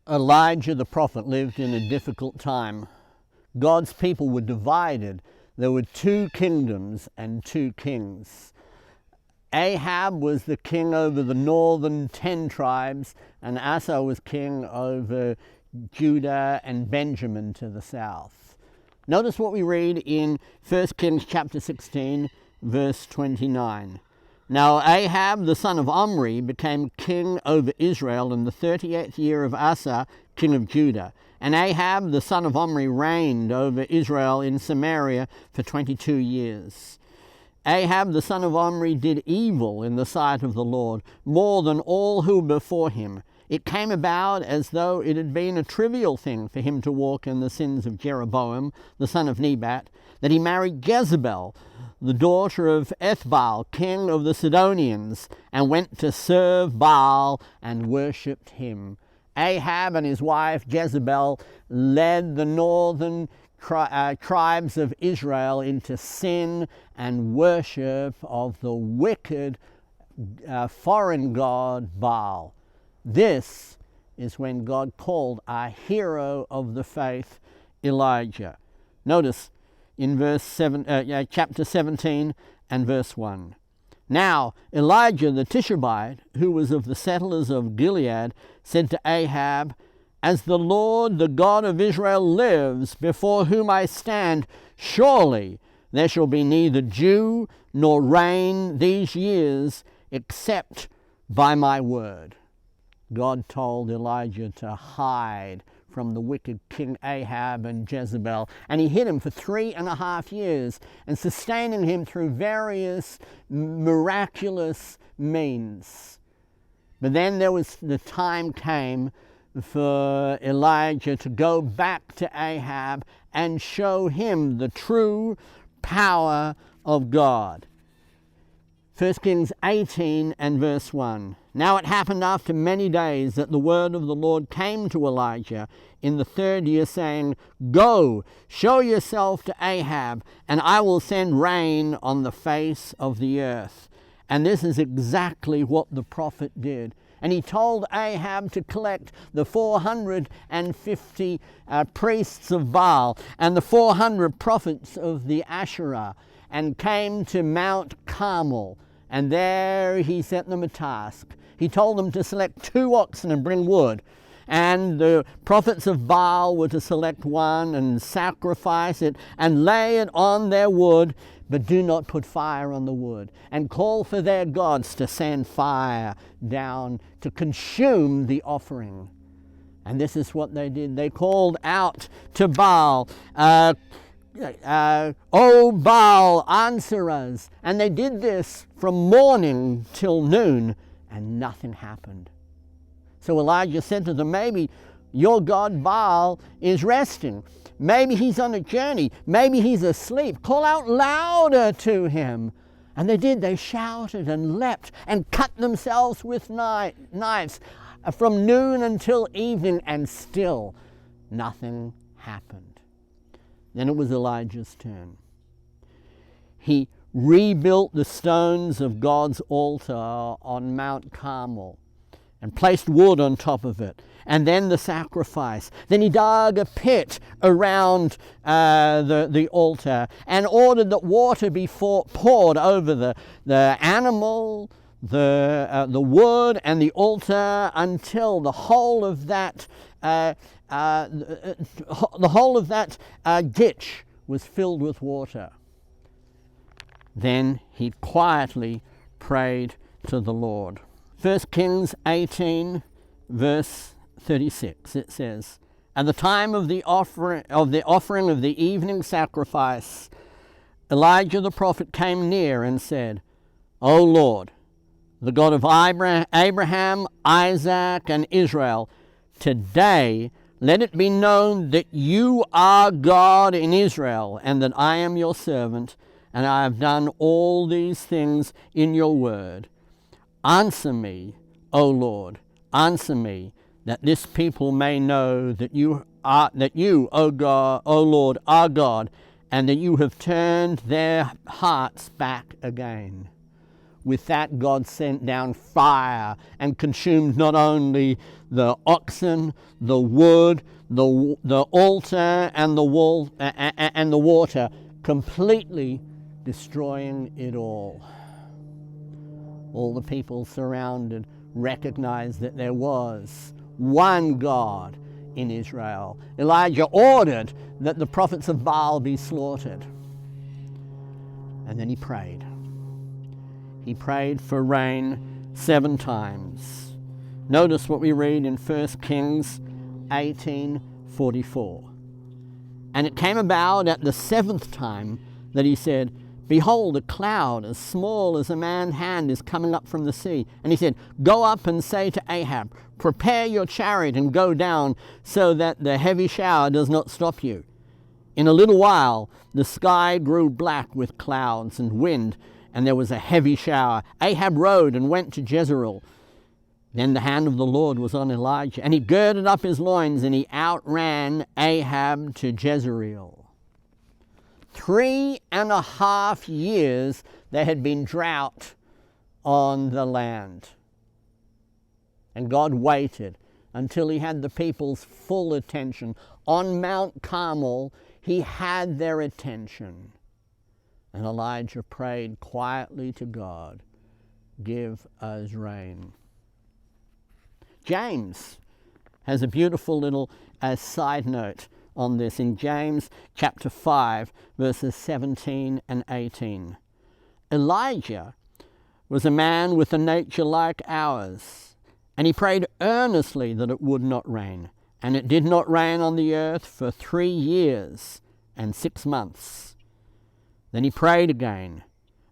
Elijah the prophet lived in a difficult time. God's people were divided. There were two kingdoms and two kings. Ahab was the king over the northern 10 tribes, and Asa was king over Judah and Benjamin to the south. Notice what we read in 1 Kings chapter 16, verse 29. Now Ahab the son of Omri became king over Israel in the 38th year of Asa, king of Judah. And Ahab the son of Omri reigned over Israel in Samaria for 22 years. Ahab the son of Omri did evil in the sight of the Lord, more than all who were before him. It came about as though it had been a trivial thing for him to walk in the sins of Jeroboam, the son of Nebat, that he married Jezebel, the daughter of Ethbaal, king of the Sidonians, and went to serve Baal and worshipped him. Ahab and his wife Jezebel led the northern tribes of Israel into sin and worship of the wicked foreign god Baal. This is when God called our hero of the faith, Elijah. Notice in chapter 17 and verse 1. Now Elijah the Tishbite, who was of the settlers of Gilead, said to Ahab, "As the Lord, the God of Israel, lives, before whom I stand, surely there shall be neither dew nor rain these years, except by my word." God told Elijah to hide from the wicked King Ahab and Jezebel, and he hid him for 3.5 years, and sustaining him through various miraculous means. But then the time came for Elijah to go back to Ahab and show him the true power of God. 1 Kings 18 and verse 1. Now it happened after many days that the word of the Lord came to Elijah in the 3rd year, saying, "Go, show yourself to Ahab, and I will send rain on the face of the earth." And this is exactly what the prophet did. And he told Ahab to collect the 450 priests of Baal and the 400 prophets of the Asherah, and came to Mount Carmel. And there he set them a task. He told them to select 2 oxen and bring wood. And the prophets of Baal were to select one and sacrifice it and lay it on their wood, but do not put fire on the wood, and call for their gods to send fire down to consume the offering. And this is what they did. They called out to Baal, "O Baal, answer us." And they did this from morning till noon, and nothing happened. So Elijah said to them, "Maybe your god Baal is resting. Maybe he's on a journey. Maybe he's asleep. Call out louder to him." And they did. They shouted and leapt and cut themselves with knives from noon until evening, and still nothing happened. Then it was Elijah's turn. He rebuilt the stones of God's altar on Mount Carmel and placed wood on top of it, and then the sacrifice. Then he dug a pit around the altar and ordered that water be poured over the animal, the wood, and the altar, until the whole of that ditch was filled with water. Then he quietly prayed to the Lord. 1 Kings 18, verse 36, it says, "At the time of the offering of the evening sacrifice, Elijah the prophet came near and said, 'O Lord, the God of Abraham, Isaac, and Israel, today let it be known that you are God in Israel, and that I am your servant, and I have done all these things in your word. Answer me, O Lord, answer me, that this people may know that you, O God, O Lord, are God, and that you have turned their hearts back again.'" with that, God sent down fire and consumed not only the oxen, the wood, the altar, and the wall and the water, completely destroying it all. All the people surrounded recognized that there was one God in Israel. Elijah ordered that the prophets of Baal be slaughtered. And then he prayed. He prayed for rain 7 times. Notice what we read in 1 Kings 18:44. And it came about at the 7th time that he said, behold, a cloud as small as a man's hand is coming up from the sea. And he said, go up and say to Ahab, prepare your chariot and go down so that the heavy shower does not stop you. In a little while, the sky grew black with clouds and wind, and there was a heavy shower. Ahab rode and went to Jezreel. Then the hand of the Lord was on Elijah, and he girded up his loins, and he outran Ahab to Jezreel. 3.5 years there had been drought on the land. And God waited until he had the people's full attention. On Mount Carmel, he had their attention. And Elijah prayed quietly to God, give us rain. James has a beautiful little side note on this in James chapter 5, verses 17 and 18. Elijah was a man with a nature like ours, and he prayed earnestly that it would not rain. And it did not rain on the earth for 3 years and 6 months. Then he prayed again,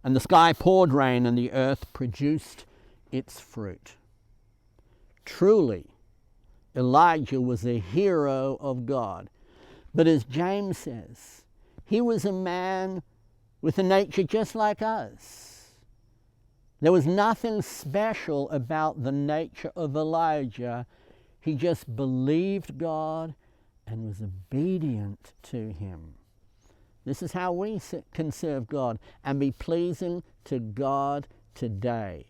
and the sky poured rain, and the earth produced its fruit. Truly, Elijah was a hero of God. But as James says, he was a man with a nature just like us. There was nothing special about the nature of Elijah. He just believed God and was obedient to him. This is how we can serve God and be pleasing to God today.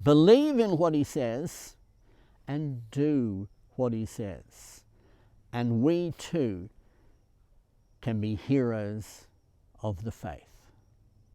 Believe in what he says and do what he says. And we too can be heroes of the faith.